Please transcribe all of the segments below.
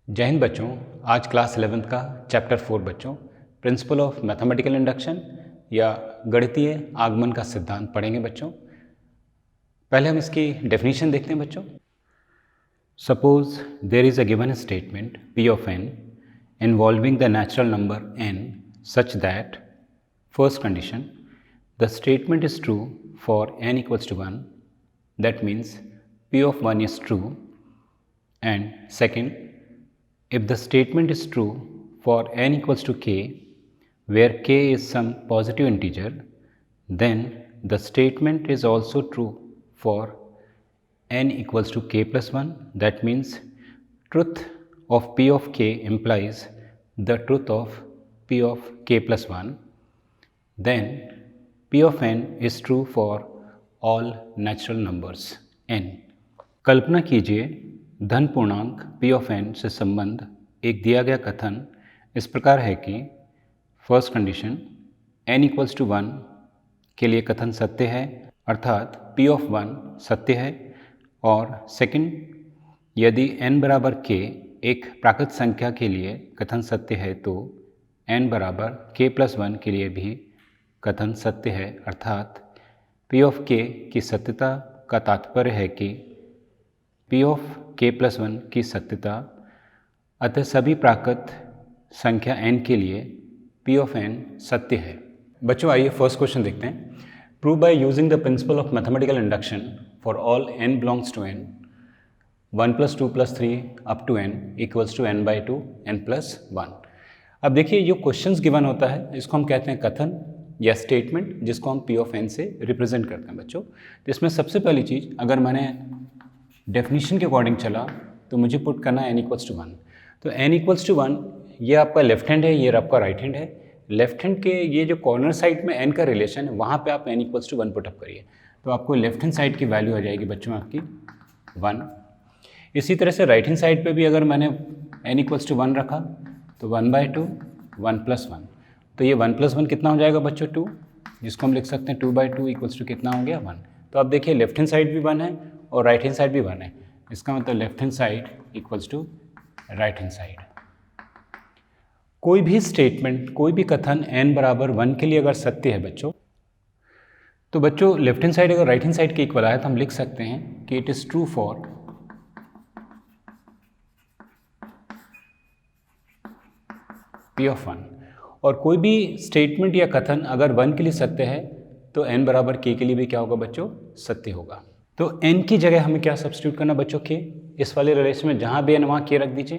जय हिंद बच्चों। आज क्लास 11th का चैप्टर 4 बच्चों प्रिंसिपल ऑफ मैथमेटिकल इंडक्शन या गणितीय आगमन का सिद्धांत पढ़ेंगे बच्चों। पहले हम इसकी डेफिनेशन देखते हैं बच्चों। Suppose there is a given statement p of n involving the natural number n such that first condition the statement is true for n equals to 1, that means p of 1 is true, and second, if the statement is true for n equals to k, where k is some positive integer, then the statement is also true for n equals to k plus 1. That means truth of p of k implies the truth of p of k plus 1. Then p of n is true for all natural numbers n. कल्पना कीजिए धन पूर्णांक p of n से संबंध एक दिया गया कथन इस प्रकार है कि first condition n equals to 1 के लिए कथन सत्य है, अर्थात p of 1 सत्य है, और सेकंड, यदि n बराबर k एक प्राकृत संख्या के लिए कथन सत्य है तो n बराबर k प्लस 1 के लिए भी कथन सत्य है, अर्थात p of k की सत्यता का तात्पर्य है कि p of k प्लस 1 की सत्यता, अतः सभी प्राकृत संख्या n के लिए p of n सत्य है। बच्चों आइए फर्स्ट क्वेश्चन देखते हैं। Prove by using the principle of mathematical induction for all n belongs to n 1 + 2 + 3 up to n equals to n / 2 n + 1। अब देखिए जो क्वेश्चंस गिवन होता है इसको हम कहते हैं कथन या स्टेटमेंट, जिसको हम p of n से रिप्रेजेंट करते हैं बच्चों। जिसमें सबसे पहली चीज़, अगर मैंने डेफिनेशन के अकॉर्डिंग चला तो मुझे पुट करना n इक्वल्स टू 1। तो n इक्वल्स टू 1 ये आपका लेफ्ट हैंड है, ये आपका राइट हैंड है। लेफ्ट हैंड के ये जो कॉर्नर साइड में n का रिलेशन है वहाँ पे आप n इक्वल्स टू 1 पुटअप करिए, तो आपको लेफ्ट हैंड साइड की वैल्यू आ जाएगी बच्चों आपकी 1। इसी तरह से राइट हैंड साइड पे भी अगर मैंने n इक्वल्स टू 1 रखा तो 1/2 1 + 1, तो ये 1 + 1 कितना हो जाएगा बच्चों 2, जिसको हम लिख सकते हैं 2/2 इक्वल्स टू कितना हो गया 1। तो आप देखिए लेफ्ट हैंड साइड भी 1 है और राइट हैंड साइड भी 1 है, इसका मतलब left hand side equals to right hand side. कोई भी स्टेटमेंट, कोई भी कथन n बराबर 1 के लिए अगर सत्य है बच्चों, तो बच्चों लेफ्ट हैंड साइड अगर राइट हैंड साइड के इक्वल आए तो हम लिख सकते हैं कि it is true for p of 1। और कोई भी स्टेटमेंट या कथन अगर 1 के लिए सत्य है तो n बराबर k के लिए भी क्या होगा बच्चों, सत्य होगा। तो n की जगह हमें क्या सब्स्टिट्यूट करना बच्चों, k। इस वाले रिलेशन में जहाँ भी n वहाँ k रख दीजिए,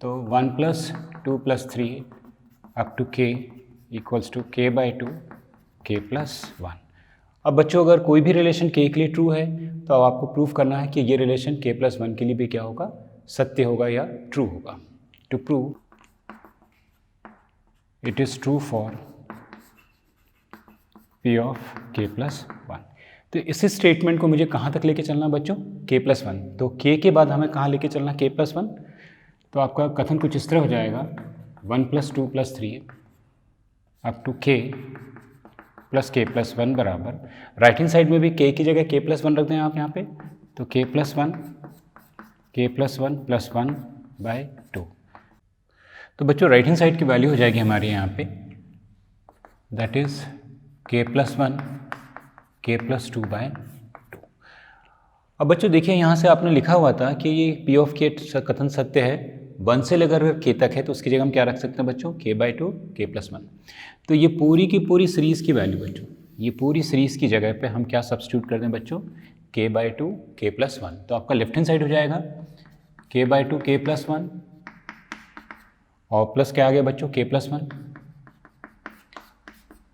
तो 1 + 2 + 3 up to k equals to k/2 k + 1। अब बच्चों अगर कोई भी रिलेशन k के लिए ट्रू है तो अब आपको प्रूव करना है कि ये रिलेशन k + 1 के लिए भी क्या होगा, सत्य होगा या ट्रू होगा। To prove it is true for p of k + 1। तो इस स्टेटमेंट को मुझे कहाँ तक लेके चलना बच्चों, k + 1। तो k के बाद हमें कहाँ लेके चलना, k + 1। तो आपका कथन कुछ इस तरह हो जाएगा 1 + 2 + 3 अप टू k + k + 1 बराबर, राइट हैंड साइड में भी k की जगह k + 1 रख दें आप यहाँ पे, तो k + 1 + 1/2। तो बच्चों राइट हैंड साइड की वैल्यू हो जाएगी हमारी यहाँ पे, दैट इज़ k + 1 k + 2/2। अब बच्चों देखिए यहाँ से आपने लिखा हुआ था कि ये p of k कथन सत्य है, 1 से लेकर k तक है, तो उसकी जगह हम क्या रख सकते हैं बच्चों, k/2 k + 1। तो ये पूरी की पूरी सीरीज़ की वैल्यू बच्चों, ये पूरी सीरीज़ की जगह पे हम क्या सब्स्टिट्यूट कर दें बच्चों, k/2 k + 1। तो आपका लेफ्ट हैंड साइड हो जाएगा k/2 k + 1 और प्लस क्या आ गया बच्चों, k + 1।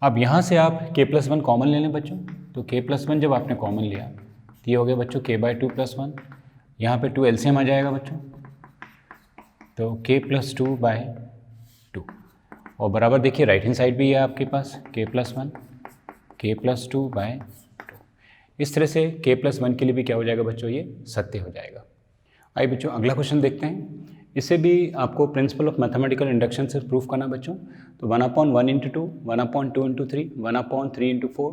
अब यहाँ से आप k + 1 कॉमन ले लें बच्चों, तो k + 1 जब आपने कॉमन लिया तो ये हो गया बच्चों k/2 + 1, यहाँ पे 2 एलसीएम आ जाएगा बच्चों, तो k + 2/2। और बराबर देखिए राइट हैंड साइड भी है आपके पास k + 1 k + 2/2। इस तरह से k + 1 के लिए भी क्या हो जाएगा बच्चों, ये सत्य हो जाएगा। आइए बच्चों अगला क्वेश्चन देखते हैं। इसे भी आपको प्रिंसिपल ऑफ मैथमेटिकल इंडक्शन से प्रूफ करना बच्चों। तो 1/1 × 2 1/2 × 3 1/3 × 4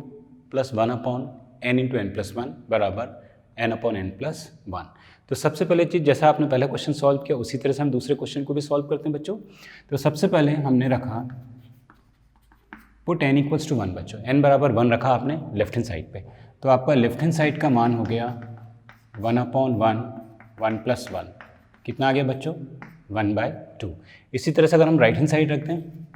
+ 1/n × n + 1 बराबर n अपॉन n प्लस 1। तो सबसे पहले चीज़, जैसा आपने पहला क्वेश्चन सॉल्व किया उसी तरह से हम दूसरे क्वेश्चन को भी सॉल्व करते हैं बच्चों। तो सबसे पहले हमने रखा पुट n इक्वल्स टू 1 बच्चों, n बराबर 1 रखा आपने लेफ्ट हैंड साइड पे। तो आपका लेफ्ट हैंड साइड का मान हो गया 1 अपॉन 1 प्लस 1, कितना आ गया बच्चों 1/2। इसी तरह से अगर हम राइट हैंड साइड रखते हैं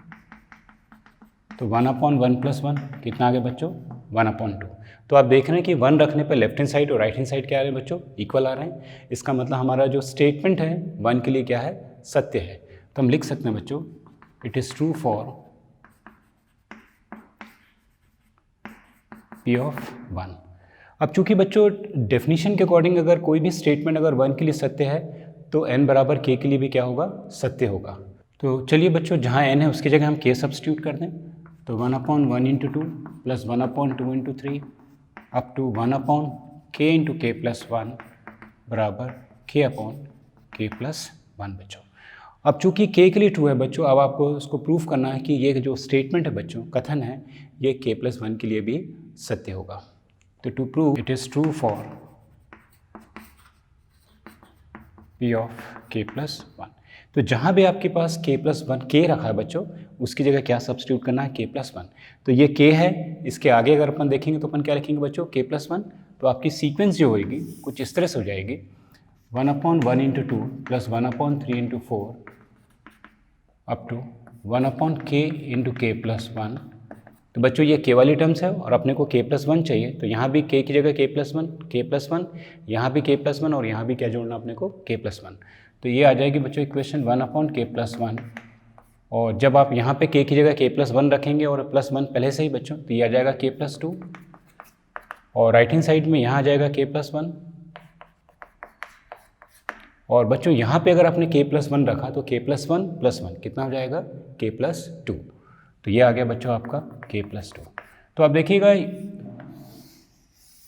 तो 1 अपॉन 1 प्लस 1 कितना आ गया बच्चों 1 अपॉन 2। तो आप देख रहे हैं कि 1 रखने पर लेफ्ट हैंड साइड और राइट हैंड साइड क्या आ रहे हैं बच्चों, इक्वल आ रहे हैं। इसका मतलब हमारा जो स्टेटमेंट है 1 के लिए क्या है, सत्य है। तो हम लिख सकते हैं बच्चों it is true for P of 1। अब चूंकि बच्चों डेफिनेशन के अकॉर्डिंग अगर कोई भी स्टेटमेंट अगर 1 के लिए सत्य है तो n बराबर k के लिए भी क्या होगा, सत्य होगा। तो चलिए बच्चों जहाँ n है उसकी जगह हम k सब्स्टिट्यूट कर दें। तो 1 upon 1 into 2 plus 1 upon 2 into 3 up to 1 upon k into k plus 1 बराबर k अपॉन k प्लस 1 बच्चों। अब चूंकि k के लिए ट्रू है बच्चों, अब आपको उसको प्रूफ करना है कि ये जो स्टेटमेंट है बच्चों, कथन है, ये k प्लस 1 के लिए भी सत्य होगा। तो to prove it is true for P of k plus 1। तो जहाँ भी आपके पास k प्लस 1 k रखा है बच्चों, उसकी जगह क्या सब्स्टिट्यूट करना है, k प्लस 1। तो ये k है, इसके आगे अगर अपन देखेंगे तो अपन क्या लिखेंगे बच्चों, k प्लस 1। तो आपकी सीक्वेंस जो होगी कुछ इस तरह से हो जाएगी 1 upon 1 into 2 plus 1 upon 3 into 4 up to 1 upon k into k plus 1। तो बच्चों ये k वाली टर्म्स है और अपने को k प्लस 1 चाहिए, तो यहाँ भी k की जगह k प्लस 1, यहाँ भी k प्लस 1 और यहाँ भी क्या जोड़ना अपने को, k प्लस 1। तो ये आ जाएगी बच्चों इक्वेशन 1 अपॉन k प्लस 1। और जब आप यहाँ पे k की जगह k प्लस 1 रखेंगे और प्लस 1 पहले से ही बच्चों, तो ये आ जाएगा k प्लस 2। और राइट हैंड साइड में यहाँ आ जाएगा k प्लस 1। और बच्चों यहाँ पे अगर आपने k प्लस 1 रखा तो k प्लस 1 प्लस 1 कितना हो जाएगा, k प्लस 2। तो ये आ गया बच्चों आपका k प्लस 2। तो आप देखिएगा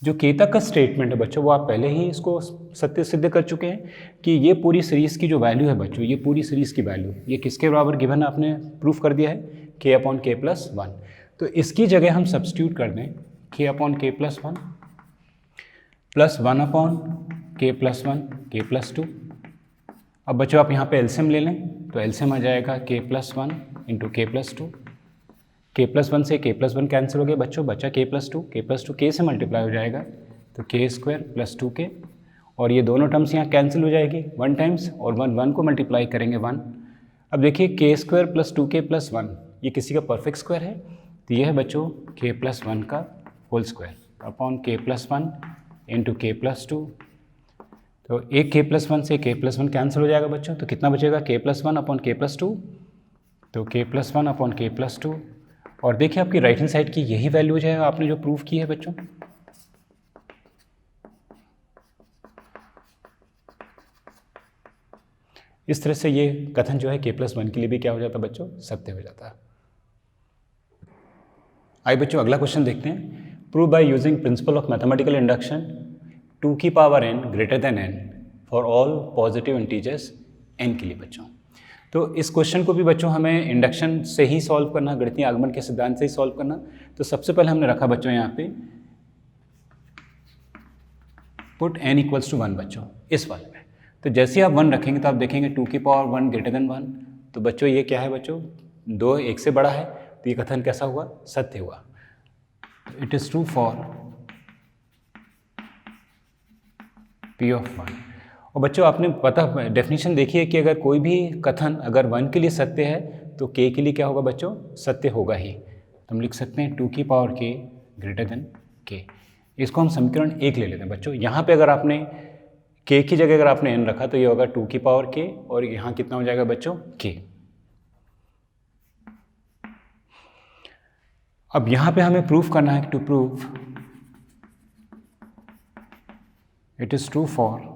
जो k तक का स्टेटमेंट है बच्चों, वो आप पहले ही इसको सत्य सिद्ध कर चुके हैं कि ये पूरी सीरीज़ की जो वैल्यू है बच्चों, ये पूरी सीरीज़ की वैल्यू ये किसके बराबर गिवन है, आपने प्रूफ कर दिया है k अपॉन k प्लस 1। तो इसकी जगह हम सब्स्टिट्यूट कर दें k upon k plus 1 plus 1 upon k plus 1 k plus 2। अब बच्चों आप यहाँ पे एलसीएम ले लें, तो एलसीएम आ जाएगा k plus 1 into k plus 2। k plus 1 से k प्लस 1 कैंसिल हो गया बच्चों, बचा k प्लस 2 k से मल्टीप्लाई हो जाएगा तो k स्क्वायर प्लस 2k। और ये दोनों टर्म्स यहाँ कैंसिल हो जाएगी 1 टाइम्स, और 1 को मल्टीप्लाई करेंगे 1। अब देखिए k square plus 2k plus 1 ये किसी का परफेक्ट स्क्वायर है, तो ये है बच्चों k प्लस 1 का whole square upon k plus 1 into k plus 2। तो एक k प्लस 1 से k प्लस 1 कैंसिल हो जाएगा बच्चों, तो कितना बचेगा k plus 1 upon k plus 2। तो k plus 1 upon k plus 2। और देखिए आपकी राइट हैंड साइड की यही वैल्यूज है आपने जो प्रूफ की है बच्चों। इस तरह से ये कथन जो है k प्लस 1 के लिए भी क्या हो जाता है बच्चों, सत्य हो जाता है। आइए बच्चों अगला क्वेश्चन देखते हैं। Prove by using principle of mathematical induction 2 की power n greater than n for all positive integers n के लिए बच्चों। तो इस क्वेश्चन को भी बच्चों हमें इंडक्शन से ही सॉल्व करना, गणितीय आगमन के सिद्धांत से ही सॉल्व करना। तो सबसे पहले हमने रखा बच्चों यहाँ पे पुट n इक्वल्स टू 1 बच्चों इस वाले में। तो जैसे आप 1 रखेंगे तो आप देखेंगे 2 की पावर 1 ग्रेटर देन 1। तो बच्चों ये क्या है बच्चों, 2 1 से बड़ा है, तो ये कथन कैसा हुआ, सत्य हुआ। It is true for P of 1। और बच्चों आपने पता डेफिनेशन देखिए कि अगर कोई भी कथन अगर 1 के लिए सत्य है तो k के लिए क्या होगा बच्चों, सत्य होगा ही। तो हम लिख सकते हैं 2 की power k greater than k। इसको हम समीकरण 1 ले लेते हैं बच्चों। यहाँ पे अगर आपने k की जगह अगर आपने n रखा तो ये होगा 2 की पावर k, और यहाँ कितना हो जाएगा बच्चों, k। अब यहाँ पे हमें प्रूफ करना है, to prove it is true for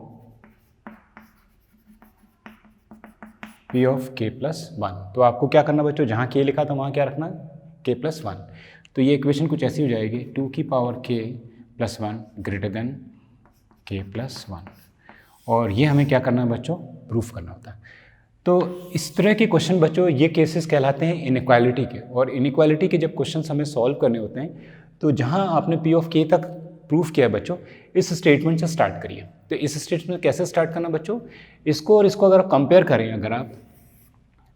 P of k plus 1। तो आपको क्या करना बच्चों, जहाँ k लिखा था वहाँ क्या रखना, k प्लस 1। तो ये इक्वेशन कुछ ऐसी हो जाएगी 2 की power k plus 1 greater than k plus 1। और ये हमें क्या करना है बच्चों, प्रूफ करना होता है। तो इस तरह के क्वेश्चन बच्चों ये केसेस कहलाते हैं इनइक्वालिटी के। और इनइक्वालिटी के जब क्वेश्चन हमें सॉल्व करने होते हैं तो जहाँ आपने P ऑफ k तक प्रूफ किया है बच्चों, इस स्टेटमेंट से स्टार्ट करिए। तो इस स्टेटमेंट कैसे स्टार्ट करना बच्चों, इसको और इसको अगर कंपेयर करें अगर आप,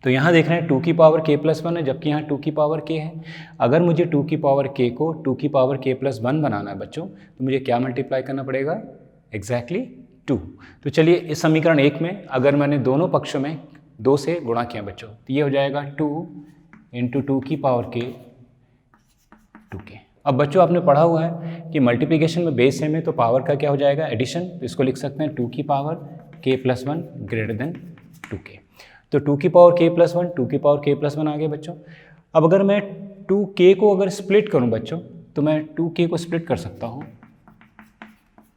तो यहाँ देख रहे हैं 2 की पावर k प्लस 1 है, जबकि यहाँ 2 की पावर k है। अगर मुझे 2 की पावर k को 2 की पावर k प्लस 1 बनाना है बच्चों, तो मुझे क्या मल्टीप्लाई करना पड़ेगा, एग्जैक्टली 2। तो चलिए इस समीकरण 1 में अगर मैंने दोनों पक्षों में 2 से गुणा किया बच्चों, तो ये हो जाएगा 2 इंटू 2 की पावर k 2k। अब बच्चों आपने पढ़ा हुआ है कि मल्टीप्लिकेशन में बेस सेम है तो पावर का क्या हो जाएगा, एडिशन। तो इसको लिख सकते हैं 2 की power k plus 1 greater than 2k। तो 2 की पावर k प्लस 1, 2 की पावर k प्लस 1 आ गया बच्चों। अब अगर मैं 2k को अगर स्प्लिट करूं बच्चों, तो मैं 2k को स्प्लिट कर सकता हूं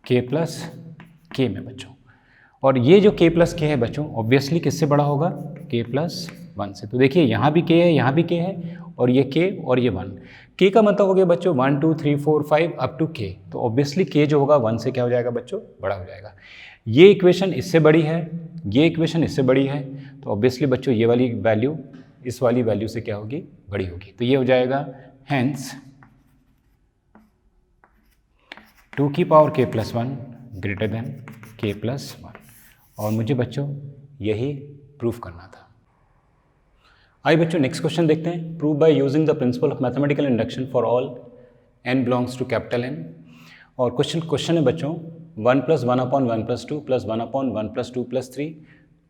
k प्लस k में बच्चों। और ये जो k प्लस k है बच्चों, ऑब्वियसली किससे बड़ा होगा, k प्लस 1 से। तो देखिए यहाँ भी k है, यहाँ भी k है, और ये k और ये 1। k का मतलब हो गया बच्चों 1 2 3 4 5 अप टू k। तो ऑब्वियसली k जो होगा 1 से क्या हो जाएगा बच्चों, बड़ा हो जाएगा। ये इक्वेशन इससे बड़ी है, ये इक्वेशन इससे बड़ी है, तो ऑब्वियसली बच्चों ये वाली वैल्यू इस वाली वैल्यू से क्या होगी, बड़ी होगी। तो ये हो जाएगा हेंस 2 की power k plus 1 greater than k plus 1। और मुझे बच्चों यही प्रूफ करना था। आइए बच्चों नेक्स्ट क्वेश्चन देखते हैं। Prove by using the principle of mathematical induction for all n belongs to capital N। और क्वेश्चन है बच्चों 1 plus 1 upon 1 plus 2 plus 1 upon 1 plus 2 plus 3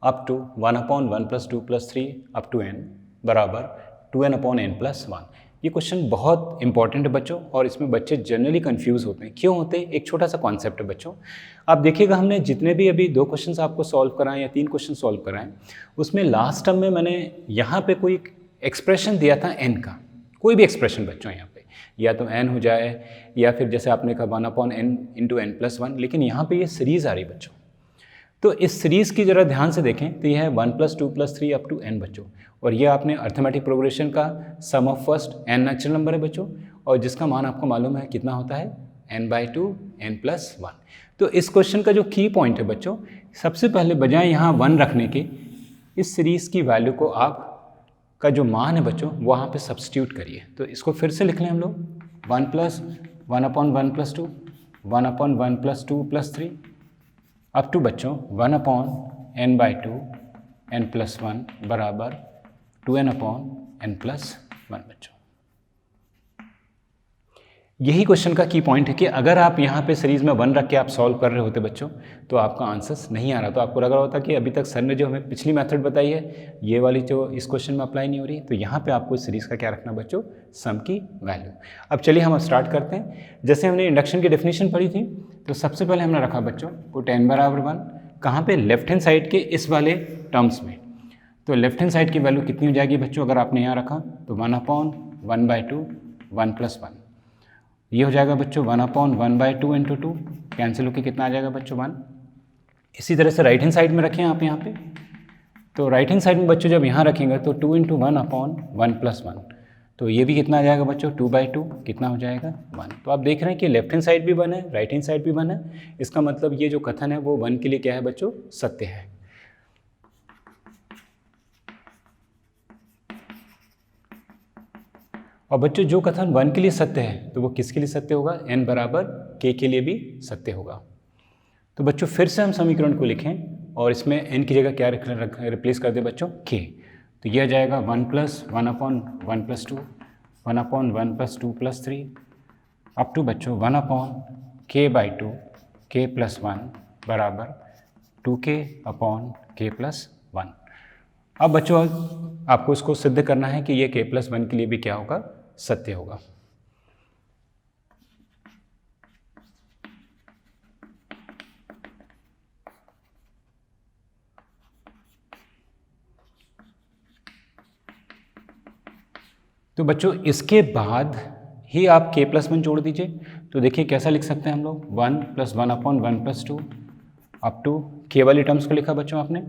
up to 1 upon 1 plus 2 plus 3 up to n बराबर 2n upon n plus 1। ये question बहुत important है बच्चों, और इसमें बच्चे जनरली कंफ्यूज होते हैं। क्यों होते हैं, एक छोटा सा कॉन्सेप्ट है बच्चों। आप देखिएगा हमने जितने भी अभी 2 क्वेश्चन आपको सॉल्व कराएं या 3 क्वेश्चन सॉल्व कराएं, उसमें लास्ट टर्म में मैंने यहाँ पे कोई एक्सप्रेशन दिया था n का, कोई भी एक्सप्रेशन बच्चों यहाँ पे, या तो n हो जाए या फिर जैसे आपने कहा 1 upon n into n plus 1। लेकिन यहाँ पे ये सीरीज़ आ रही बच्चों, तो इस सीरीज़ की ज़रा ध्यान से देखें तो ये है 1 plus 2 plus 3 up to n बच्चों। और ये आपने अर्थमेटिक प्रोग्रेशन का sum of first n natural number है बच्चों, और जिसका मान आपको मालूम है कितना होता है, n/2 n प्लस 1। तो इस क्वेश्चन का जो की पॉइंट है बच्चों, सबसे पहले बजाय यहाँ 1 रखने के, इस सीरीज़ की वैल्यू को आप का जो मान है बच्चों वहाँ पे सब्स्टिट्यूट करिए। तो इसको फिर से लिख लें हम लोग 1 plus 1 upon 1 plus 2 1 upon 1 plus 2 plus 3 up to बच्चों 1 अपॉन n/2 n प्लस 1 बराबर 2n अपॉन n प्लस 1 बच्चों। यही क्वेश्चन का की पॉइंट है कि अगर आप यहाँ पे सीरीज़ में 1 रख के आप सॉल्व कर रहे होते बच्चों, तो आपका आंसर्स नहीं आ रहा, तो आपको लग रहा होता कि अभी तक सर ने जो हमें पिछली मेथड बताई है ये वाली जो इस क्वेश्चन में अप्लाई नहीं हो रही। तो यहाँ पे आपको इस सीरीज़ का क्या रखना बच्चों, सम की वैल्यू। अब चलिए हम स्टार्ट करते हैं। जैसे हमने इंडक्शन की डेफिनेशन पढ़ी थी, तो सबसे पहले हमने रखा बच्चों पुट n बराबर 1 कहाँ पे, लेफ्ट हैंड साइड के इस वाले टर्म्स में। तो लेफ्ट हैंड साइड की वैल्यू कितनी हो जाएगी बच्चों, अगर आपने यहाँ रखा तो 1 अपॉन 1/2 1 प्लस 1। ये हो जाएगा बच्चों 1 अपॉन 1/2 इंटू 2, कैंसिल होकर कितना आ जाएगा बच्चों 1। इसी तरह से राइट हैंड साइड में रखें आप यहाँ पे, तो राइट हैंड साइड में बच्चों जब यहाँ रखेंगे तो 2 इंटू 1 अपॉन 1 प्लस 1, तो ये भी कितना आ जाएगा बच्चों 2/2, कितना हो जाएगा 1। तो आप देख रहे हैं कि लेफ्ट हैंड साइड भी 1 है, राइट हैंड साइड भी 1 है। इसका मतलब ये जो कथन है वो 1 के लिए क्या है बच्चों, सत्य है। और बच्चों जो कथन 1 के लिए सत्य है तो वो किसके लिए सत्य होगा, n बराबर k के लिए भी सत्य होगा। तो बच्चों फिर से हम समीकरण को लिखें और इसमें n की जगह क्या रिप्लेस कर दे बच्चों, k। तो यह जाएगा 1 plus 1 upon 1 plus 2 1 upon 1 plus 2 plus 3 up to बच्चों 1 अपॉन k/2 k प्लस 1 बराबर 2k अपॉन k प्लस 1। अब बच्चों आपको इसको सिद्ध करना है कि ये k प्लस 1 के लिए भी क्या होगा, सत्य होगा। तो बच्चों इसके बाद ही आप k प्लस 1 जोड़ दीजिए। तो देखिए कैसा लिख सकते हैं हम लोग, 1 plus 1 upon 1 plus 2 up to k वाली टर्म्स को लिखा बच्चों आपने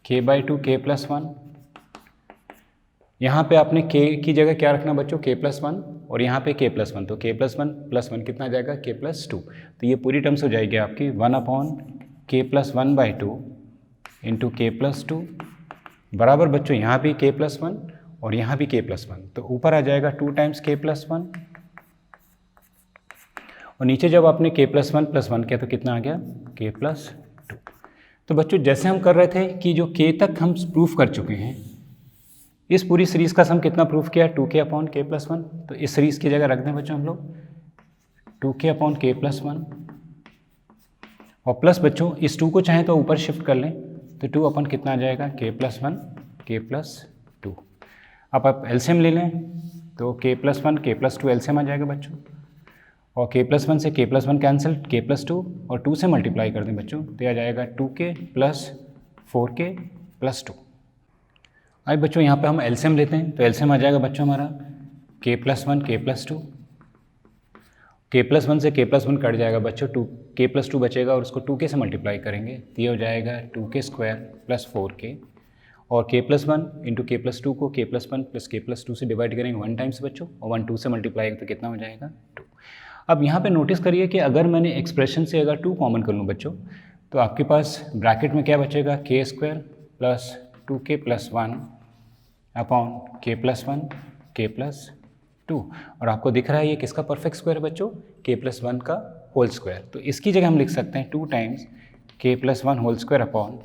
k/2 k प्लस 1। यहाँ पे आपने k की जगह क्या रखना बच्चों, k प्लस 1, और यहाँ पे k प्लस 1, तो k प्लस 1 प्लस 1 कितना आ जाएगा, k प्लस 2। तो ये पूरी टर्म्स हो जाएगी आपकी 1 upon k plus 1/2 into k plus 2 बराबर बच्चों यहाँ भी k प्लस 1 और यहाँ भी k प्लस 1, तो ऊपर आ जाएगा 2 टाइम्स k प्लस 1। और नीचे जब आपने k+1 किया तो कितना आ गया k+2। तो बच्चों जैसे हम कर रहे थे कि जो k तक हम प्रूफ कर चुके हैं, इस पूरी सीरीज़ का सम कितना प्रूफ किया 2k/k+1। तो इस सीरीज़ की जगह रख दें बच्चों हम लोग 2k/k+1 और प्लस बच्चों इस 2 को चाहें तो ऊपर शिफ्ट कर लें तो 2 अपन कितना आ जाएगा k+1 k+2। अब आप एलसीएम ले लें तो k+1 k+2 एलसीएम आ जाएगा बच्चों, और k+1 से k+1 कैंसिल k+2 और 2 से मल्टीप्लाई कर दें बच्चों तो आ जाएगा 2k + 4k + 2। अब बच्चों यहाँ पे हम एलसीएम लेते हैं तो एलसीएम आ जाएगा बच्चों हमारा k+1 k+2, k+1 से k+1 कट जाएगा बच्चों, k+2 बचेगा और उसको 2k से मल्टीप्लाई करेंगे तो ये हो जाएगा 2k² + 4k, और k+1 इंटू k+2 को k+1 + k+2 से डिवाइड करेंगे 1 टाइम्स बच्चों, और 1 2 से मल्टीप्लाई तो कितना हो जाएगा 2। अब यहाँ पे नोटिस करिए कि अगर मैंने एक्सप्रेशन से अगर 2 कॉमन कर लूँ बच्चों तो आपके पास ब्रैकेट में क्या बचेगा k² + 2k + 1 upon k+1 k+2, और आपको दिख रहा है ये किसका परफेक्ट स्क्वायर है बच्चों k+1 का होल स्क्वायर। तो इसकी जगह हम लिख सकते हैं 2 times k+1 whole square upon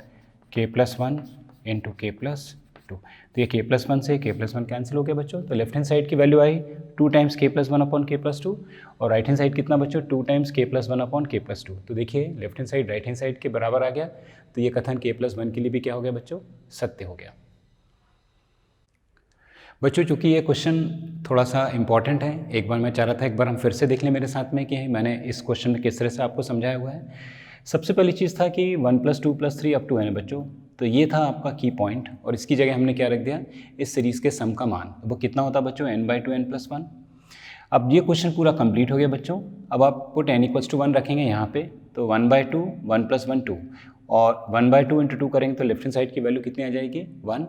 k+1 into k+2। तो ये k+1 से k+1 कैंसिल हो गया बच्चों, तो लेफ्ट हैंड साइड की वैल्यू आई 2 टाइम्स k+1 अपॉन k+2, और राइट हैंड साइड कितना बच्चों 2 टाइम्स k+1 अपॉन k+2। तो देखिए left hand side right hand side के बराबर आ गया, तो ये कथन k+1 के लिए भी क्या हो गया बच्चों सत्य हो गया। बच्चों चूँकि ये क्वेश्चन थोड़ा सा इम्पॉर्टेंट है, एक बार मैं चाह रहा था एक बार हम फिर से देख लें मेरे साथ में कि मैंने इस क्वेश्चन में किस तरह से आपको समझाया हुआ है। सबसे पहली चीज़ था कि 1 + 2 + 3 अप टू n बच्चों, तो ये था आपका की पॉइंट, और इसकी जगह हमने क्या रख दिया इस सीरीज़ के सम का मान, वो कितना होता बच्चों n/2 n+1। अब ये क्वेश्चन पूरा कंप्लीट हो गया बच्चों। अब आप पुट n = 1 रखेंगे यहाँ पे, तो 1/2 1 + 1 2, और 1/2 इंटू 2 करेंगे तो लेफ्ट हैंड साइड की वैल्यू कितनी आ जाएगी 1।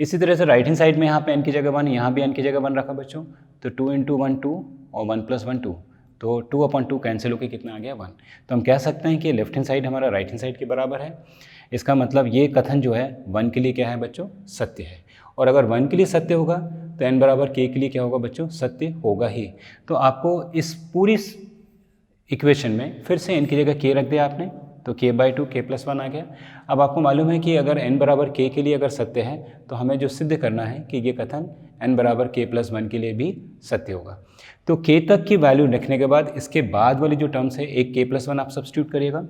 इसी तरह से राइट हैंड साइड में यहाँ पे n की जगह 1, यहाँ भी n की जगह 1 रखा बच्चों, तो 2 इंटू 1 2 और 1 + 1 2, तो 2/2 कैंसिल होकर कितना आ गया 1। तो हम कह सकते हैं कि लेफ्ट हैंड साइड हमारा राइट हैंड साइड के बराबर है। इसका मतलब ये कथन जो है 1 के लिए क्या है बच्चों सत्य है, और अगर 1 के लिए सत्य होगा तो n = k के लिए क्या होगा बच्चों सत्य होगा ही। तो आपको इस पूरी इक्वेशन में फिर से n की जगह k रख दिया आपने, तो k/2 k+1 आ गया। अब आपको मालूम है कि अगर n = k के लिए अगर सत्य है तो हमें जो सिद्ध करना है कि ये कथन n = k+1 के लिए भी सत्य होगा। तो k तक की वैल्यू रखने के बाद इसके बाद वाली जो टर्म्स है एक k+1 आप सब्स्टिट्यूट करिएगा,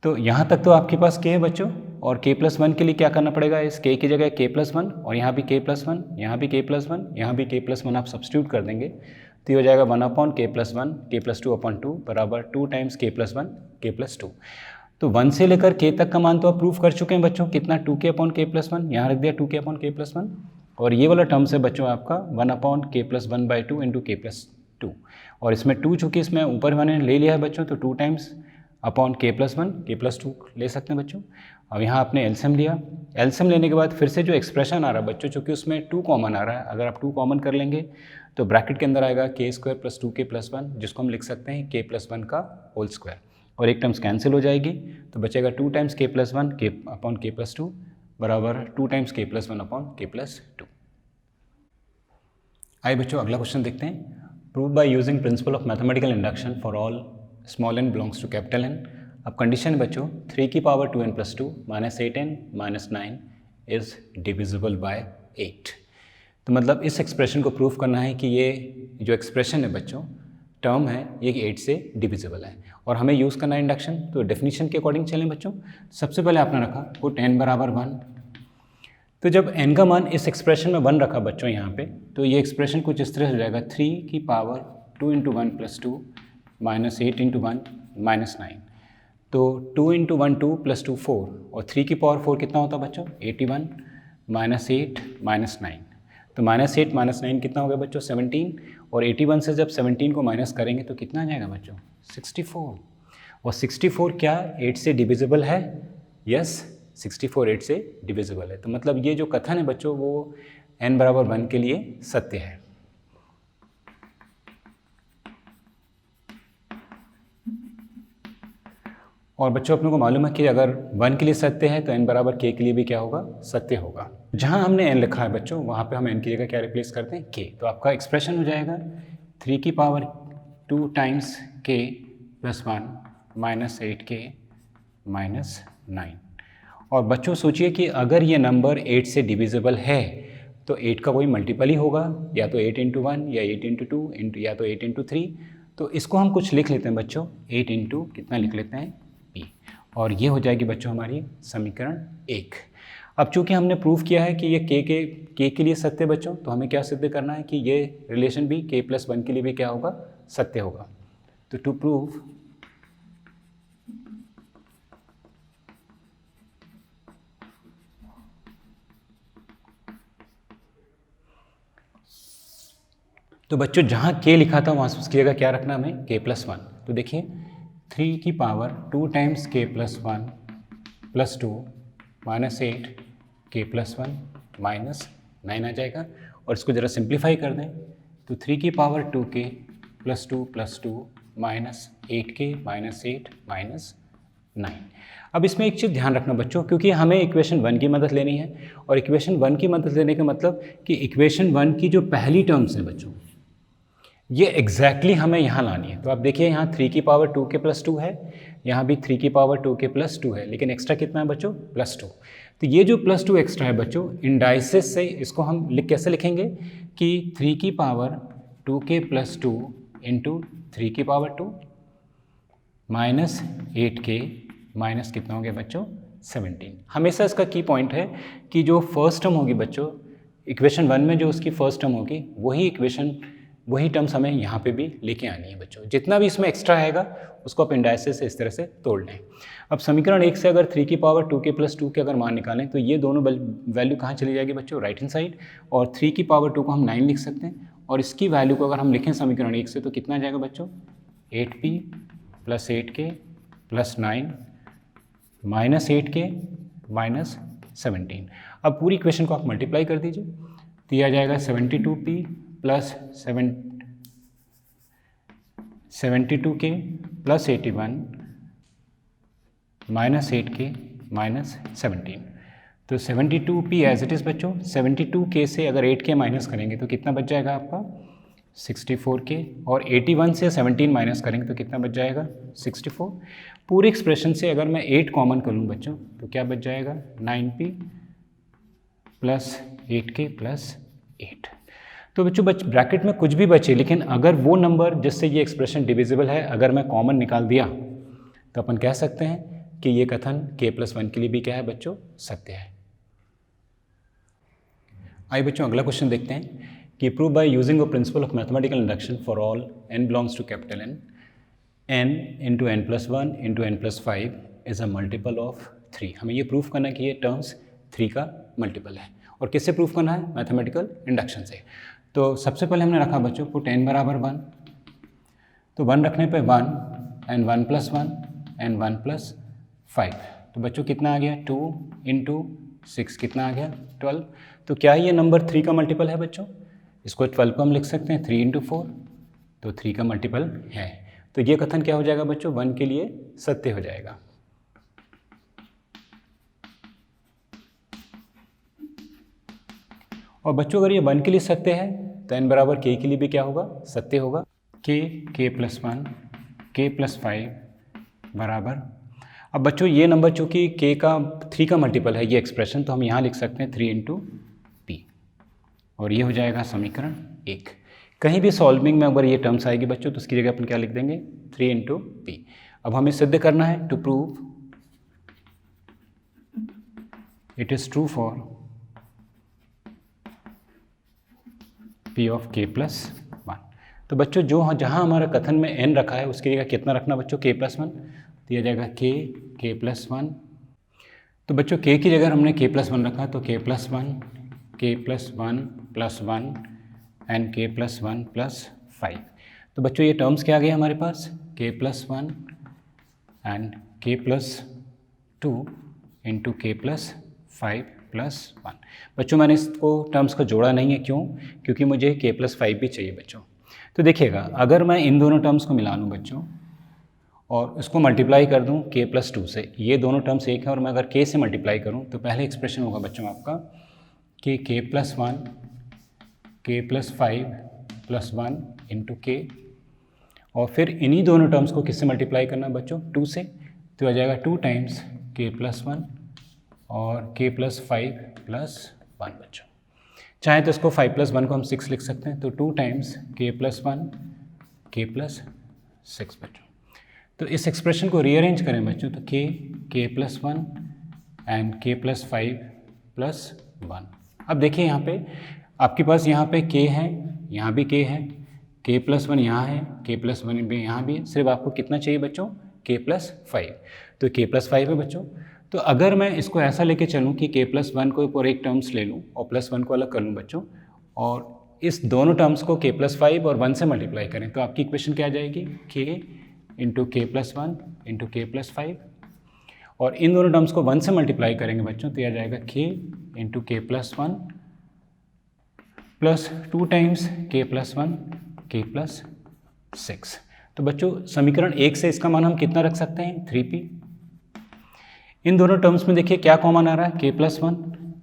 तो यहाँ तक तो आपके पास k है बच्चों, और k+1 के लिए क्या करना पड़ेगा इस k की जगह k+1, और यहाँ भी k+1 यहाँ भी k+1 यहाँ भी k+1 आप सब्स्टिट्यूट कर देंगे तो ये हो जाएगा 1/k+1 k+2/2 बराबर 2 टाइम्स k+1 k+2। तो 1 से लेकर k तक का मान तो आप प्रूफ कर चुके हैं बच्चों, कितना 2k/k+1, यहाँ रख दिया 2k/k+1, और ये वाला टर्म्स है बच्चों आपका 1/k+1/2 इंटू k+2, और इसमें 2 चूँकि इसमें ऊपर मैंने ले लिया है बच्चों तो 2 टाइम्स अपॉन k+1 k+2 ले सकते हैं बच्चों। अब यहाँ आपने एलसीएम लिया, एलसीएम लेने के बाद फिर से जो एक्सप्रेशन आ रहा है बच्चों, चूँकि उसमें 2 कॉमन आ रहा है, अगर आप 2 कॉमन कर लेंगे तो ब्रैकेट के अंदर आएगा k² + 2k+1, जिसको हम लिख सकते हैं k+1 का होल स्क्वायर, और एक टर्म्स कैंसिल हो जाएगी तो बचेगा 2 टाइम्स k+1 अपॉन k+2 बराबर 2 टाइम्स k+1 अपॉन k+2। आइए बच्चों अगला क्वेश्चन देखते हैं। Prove by using principle of mathematical induction for all small n belongs to capital N। अब कंडीशन बच्चों 3 × 2n + 2 -8n - 9 is divisible by 8। तो मतलब इस एक्सप्रेशन को प्रूफ करना है कि ये जो एक्सप्रेशन है बच्चों टर्म है ये 8 से डिविजिबल है, और हमें यूज़ करना है इंडक्शन। तो डेफिनेशन के अकॉर्डिंग चलें बच्चों। सबसे पहले आपने रखा पुट n = 1, तो जब n का मान इस एक्सप्रेशन में 1 रखा बच्चों यहाँ पे, तो ये एक्सप्रेशन कुछ इस तरह से हो जाएगा 3 की पावर 2 × 1 + 2 -8 × 1 -9, तो 2 × 1 2 + 2 4, और 3 की पावर 4 कितना होता है बच्चों 81 -8 -9, तो -8 -9 कितना हो गया बच्चों 17, और 81 से जब 17 को माइनस करेंगे तो कितना आ जाएगा बच्चों 64, और 64 क्या 8 से डिविजिबल है, यस 64 8 से डिविजिबल है। तो मतलब ये जो कथन है बच्चों वो n = 1 के लिए सत्य है। और बच्चों अपने को मालूम है कि अगर 1 के लिए सत्य है तो n = k के लिए भी क्या होगा सत्य होगा। जहाँ हमने n लिखा है बच्चों वहाँ पे हम n की जगह क्या रिप्लेस करते हैं k, तो आपका एक्सप्रेशन हो जाएगा 3 की पावर 2 टाइम्स के प्लस 1 माइनस 8k माइनस 9। और बच्चों सोचिए कि अगर ये नंबर 8 से डिविजिबल है तो 8 का कोई मल्टीपल ही होगा, या तो 8 इंटू 1 या 8 इंटू 2 या तो 8 इंटू 3। तो इसको हम कुछ लिख लेते हैं बच्चों, 8 इंटू कितना लिख लेते हैं p, और ये हो जाएगी बच्चों हमारी समीकरण 1। अब चूंकि हमने प्रूव किया है कि ये k के लिए सत्य बच्चों, तो हमें क्या सिद्ध करना है कि ये रिलेशन भी k प्लस 1 के लिए भी क्या होगा, सत्य होगा। तो टू प्रूव तो बच्चों जहाँ k लिखा था वहाँ उसकी जगह क्या रखना हमें, k प्लस 1। तो देखिए 3 की power 2 times k plus 1 plus 2 minus 8 k plus 1 minus 9 आ जाएगा। और इसको ज़रा सिंप्लीफाई कर दें तो 3 की power 2k plus 2 minus 8k minus 8 minus 9। अब इसमें एक चीज़ ध्यान रखना बच्चों, क्योंकि हमें इक्वेशन 1 की मदद लेनी है, और इक्वेशन 1 की मदद लेने का मतलब कि इक्वेशन 1 की जो पहली टर्म्स है बच्चों, ये एग्जैक्टली हमें यहाँ लानी है। तो आप देखिए यहाँ 3 की पावर 2k प्लस 2 है, यहाँ भी 3 की पावर 2k प्लस 2 है, लेकिन एक्स्ट्रा कितना है बच्चों, प्लस 2। तो ये जो प्लस 2 एक्स्ट्रा है बच्चों, इंडाइसिस से इसको हम कैसे लिखेंगे कि 3 की पावर 2k प्लस 2 इंटू 3 की पावर 2 माइनस 8k माइनस कितना हो गया बच्चों, 17। हमेशा इसका की पॉइंट है कि जो फर्स्ट टर्म होगी बच्चों इक्वेशन 1 में, जो उसकी फर्स्ट टर्म होगी वही टर्म्स हमें यहाँ पे भी लेके आनी है बच्चों। जितना भी इसमें एक्स्ट्रा आएगा उसको आप इंडाइसिस से इस तरह से तोड़ लें। अब समीकरण 1 से अगर 3 की पावर 2k प्लस 2 के अगर मान निकालें तो ये दोनों वैल्यू कहाँ चली जाएगी बच्चों, राइट हैंड साइड, और 3 की पावर 2 को हम 9 लिख सकते हैं, और इसकी वैल्यू को अगर हम लिखें समीकरण 1 से तो कितना आ जाएगा बच्चों, 8p plus 8k plus 9 minus 8k minus 17। अब पूरी इक्वेशन को आप मल्टीप्लाई कर दीजिए तो यह आ जाएगा 72p plus 72k plus 81 minus 8k minus 17। तो 72p एज इट इज़ बच्चों, 72k से अगर 8k माइनस करेंगे तो कितना बच जाएगा आपका 64k, और 81 से 17 माइनस करेंगे तो कितना बच जाएगा 64। पूरी एक्सप्रेशन से अगर मैं 8 कॉमन कर लूँ बच्चों तो क्या बच जाएगा 9p प्लस 8k प्लस 8। तो बच्चों ब्रैकेट में कुछ भी बचे, लेकिन अगर वो नंबर जिससे ये एक्सप्रेशन डिविजिबल है अगर मैं कॉमन निकाल दिया तो अपन कह सकते हैं कि ये कथन k प्लस 1 के लिए भी क्या है बच्चों, सत्य है। आइए बच्चों अगला क्वेश्चन देखते हैं कि prove by using a principle of mathematical induction for all n belongs to capital n into n plus 1 into n plus 5 is a multiple of 3। हमें ये प्रूफ करना है कि ये टर्म्स 3 का मल्टीपल है। और किससे प्रूफ करना है, मैथमेटिकल इंडक्शन से। तो सबसे पहले हमने रखा बच्चों पुट n बराबर 1, तो 1 रखने पे 1 एंड 1 प्लस 1 एंड 1 प्लस 5। तो बच्चों कितना आ गया 2 इंटू 6 कितना आ गया 12। तो क्या ये नंबर 3 का मल्टीपल है बच्चों, इसको 12 को हम लिख सकते हैं 3 इंटू 4, तो 3 का मल्टीपल है। तो ये कथन क्या हो जाएगा बच्चों, 1 के लिए सत्य हो जाएगा। और बच्चों अगर ये 1 के लिए सत्य है तो n बराबर k के लिए भी क्या होगा, सत्य होगा। k प्लस 1 k प्लस 5 बराबर, अब बच्चों ये नंबर चूँकि k का 3 का मल्टीपल है ये एक्सप्रेशन, तो हम यहाँ लिख सकते हैं 3 इंटू p, और ये हो जाएगा समीकरण 1। कहीं भी सॉल्विंग में अगर ये टर्म्स आएगी बच्चों तो उसकी जगह अपन क्या लिख देंगे 3 इंटू p। अब हमें सिद्ध करना है to prove it is true for p of k plus 1। तो बच्चों जहाँ हमारा कथन में n रखा है उसकी जगह कितना रखना बच्चों, k प्लस 1, तो यह जाएगा k प्लस 1। तो बच्चों k की जगह हमने k प्लस 1 रखा, तो k plus 1 plus 1 and k plus 1 plus 5। तो बच्चों ये टर्म्स क्या आ गए हमारे पास, k plus 1 and k plus 2 into k plus 5 plus 1। बच्चों मैंने इसको टर्म्स को जोड़ा नहीं है, क्यों, क्योंकि मुझे k प्लस 5 भी चाहिए बच्चों। तो देखिएगा अगर मैं इन दोनों टर्म्स को मिला लूँ बच्चों और इसको मल्टीप्लाई कर दूँ k प्लस 2 से, ये दोनों टर्म्स एक है, और मैं अगर k से मल्टीप्लाई करूँ तो पहले एक्सप्रेशन होगा बच्चों आपका कि k plus 1 k plus 5 plus 1 into k, और फिर इन्हीं दोनों टर्म्स को किससे मल्टीप्लाई करना है बच्चों, 2 से, तो आ जाएगा 2 टाइम्स k+1 और k+5+1 बच्चों। चाहे तो इसको 5+1 को हम 6 लिख सकते हैं, तो 2 टाइम्स k+1 k+6 बच्चों। तो इस एक्सप्रेशन को रीअरेंज करें बच्चों, तो k+1 एंड k+5+1। अब देखिए यहाँ पे आपके पास यहाँ पे k है, यहाँ भी k है, k+1 यहाँ है, k+1 भी यहाँ भी है, सिर्फ आपको कितना चाहिए बच्चों, k+5, तो k+5 है बच्चों। तो अगर मैं इसको ऐसा लेके चलूँ कि k+1 को और एक टर्म्स ले लूँ और +1 को अलग कर लूँ बच्चों, और इस दोनों टर्म्स को k+5 और 1 से मल्टीप्लाई करें, तो आपकी इक्वेशन क्या आ जाएगी, k into k+1 into k+5, और इन दोनों टर्म्स को 1 से मल्टीप्लाई करेंगे बच्चों, तो यह आ जाएगा k into k+1 plus 2 times k+1 k+6। तो बच्चों समीकरण 1 से इसका मान हम कितना रख सकते हैं, 3p। इन दोनों टर्म्स में देखिए क्या कॉमन आ रहा है, k+1,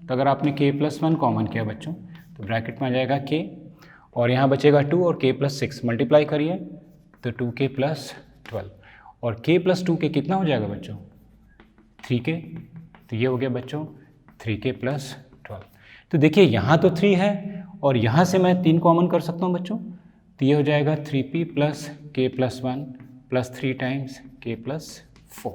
तो अगर आपने k+1 कॉमन किया बच्चों तो ब्रैकेट में आ जाएगा k, और यहाँ बचेगा 2 और k+6 मल्टीप्लाई करिए तो 2k+12, और k+2 के कितना हो जाएगा बच्चों, 3k, तो ये हो गया बच्चों 3k+12। तो देखिए यहाँ तो 3 है और यहाँ से मैं 3 कॉमन कर सकता हूँ बच्चों, तो ये हो जाएगा 3p plus k+1 plus 3 times k+4।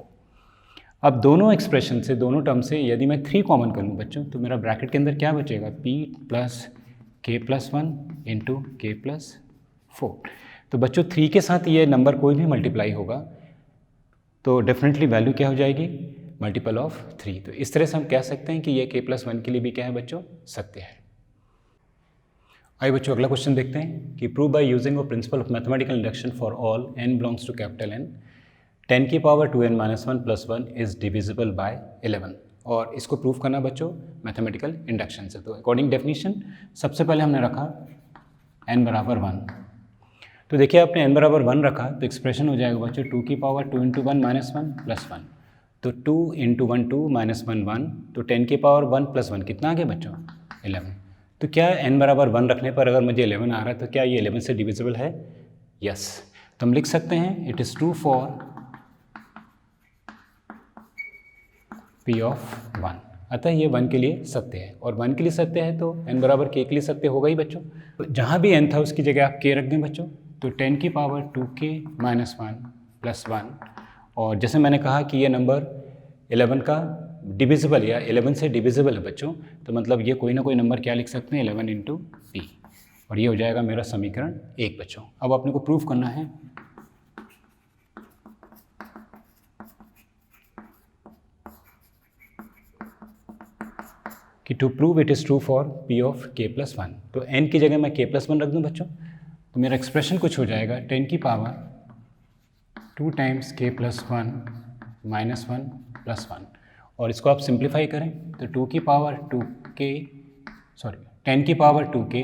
अब दोनों एक्सप्रेशन से, दोनों टर्म से यदि मैं 3 कॉमन कर लूँ बच्चों, तो मेरा ब्रैकेट के अंदर क्या बचेगा, p plus k+1 into k+4। तो बच्चों 3 के साथ ये नंबर कोई भी मल्टीप्लाई होगा तो डेफिनेटली वैल्यू क्या हो जाएगी, मल्टीपल ऑफ 3। तो इस तरह से हम कह सकते हैं कि ये k+1 के लिए भी क्या है बच्चों, सत्य है। आइए बच्चों अगला क्वेश्चन देखते हैं कि prove by using a principle of mathematical induction for all n belongs to capital N 10 की power 2n - 1 + 1 is divisible by 11। और इसको प्रूव करना बच्चों मैथमेटिकल इंडक्शन से। तो अकॉर्डिंग डेफिनेशन सबसे पहले हमने रखा n बराबर 1। तो देखिए आपने n बराबर 1 रखा तो एक्सप्रेशन हो जाएगा बच्चों 2 की पावर 2 × 1 - 1 + 1। तो 2 × 1 2 - 1 1, तो 10 की पावर 1 + 1 कितना आ गया बच्चों, 11। तो क्या n बराबर 1 रखने पर अगर मुझे 11 आ रहा है तो क्या ये 11 से डिविजिबल है, यस। तो हम लिख सकते हैं it is true for p of 1। अतः ये 1 के लिए सत्य है, और 1 के लिए सत्य है तो n बराबर k के लिए सत्य होगा ही बच्चों। तो जहाँ भी n था उसकी जगह आप k रख दें बच्चों, तो 10 की पावर 2k - 1 + 1, और जैसे मैंने कहा कि ये नंबर 11 का डिविजिबल या 11 से डिविजिबल है बच्चों, तो मतलब ये कोई ना कोई नंबर क्या लिख सकते हैं, 11 × p, और ये हो जाएगा मेरा समीकरण 1 बच्चों। अब अपने को प्रूफ करना है कि to prove it is true for p of k+1। तो n की जगह मैं k+1 रख दूं बच्चों, तो मेरा एक्सप्रेशन कुछ हो जाएगा 10 की पावर 2 टाइम्स k+1 - 1 + 1, और इसको आप सिंप्लीफाई करें तो 2 की पावर 10 की पावर 2k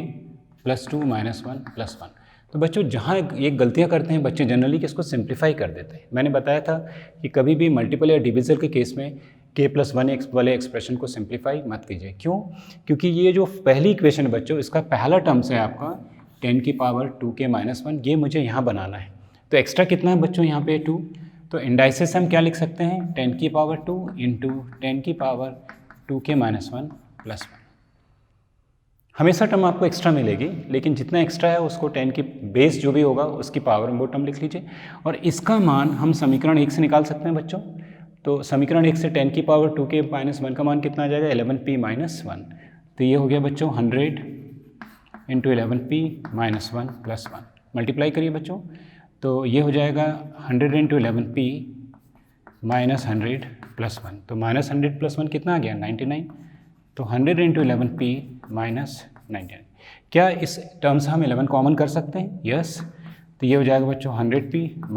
+ 2 - 1 + 1। तो बच्चों जहाँ ये गलतियाँ करते हैं बच्चे जनरली कि इसको सिंप्लीफाई कर देते हैं। मैंने बताया था कि कभी भी मल्टीपल या डिविजल के केस में k+1 वाले एक्सप्रेशन को सिंप्लीफाई मत कीजिए। क्यों? क्योंकि ये जो पहली इक्वेशन है बच्चों, इसका पहला टर्म्स है आपका 10 की पावर 2k - 1, ये मुझे यहाँ बनाना है। तो एक्स्ट्रा कितना है बच्चों यहाँ पे 2, तो इंडाइसिस हम क्या लिख सकते हैं, 10 की पावर 2 इंटू 10 की पावर 2k - 1 + 1। हमेशा टर्म आपको एक्स्ट्रा मिलेगी, लेकिन जितना एक्स्ट्रा है उसको 10 की बेस जो भी होगा उसकी पावर में वो टर्म लिख लीजिए, और इसका मान हम समीकरण 1 से निकाल सकते हैं बच्चों। तो समीकरण 1 से 10 की पावर 2k - 1 का मान कितना आ जाएगा, 11p - 1। तो ये हो गया बच्चों 100 × 11p - 1 + 1। मल्टीप्लाई करिए बच्चों, तो ये हो जाएगा 100 × 11p - 100 + 1। तो -100 + 1 कितना आ गया, 99। तो 100 × 11p - 99। क्या इस टर्म से हम 11 कॉमन कर सकते हैं, यस। तो ये हो जाएगा बच्चों 100p -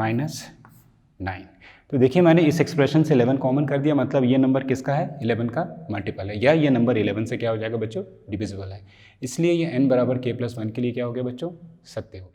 9। तो देखिए मैंने इस एक्सप्रेशन से 11 कॉमन कर दिया, मतलब ये नंबर किसका है, 11 का मल्टीपल है, या ये नंबर 11 से क्या हो जाएगा बच्चों, डिविजिबल है। इसलिए ये n बराबर k+1 के लिए क्या हो गया बच्चों, सत्य हो गया।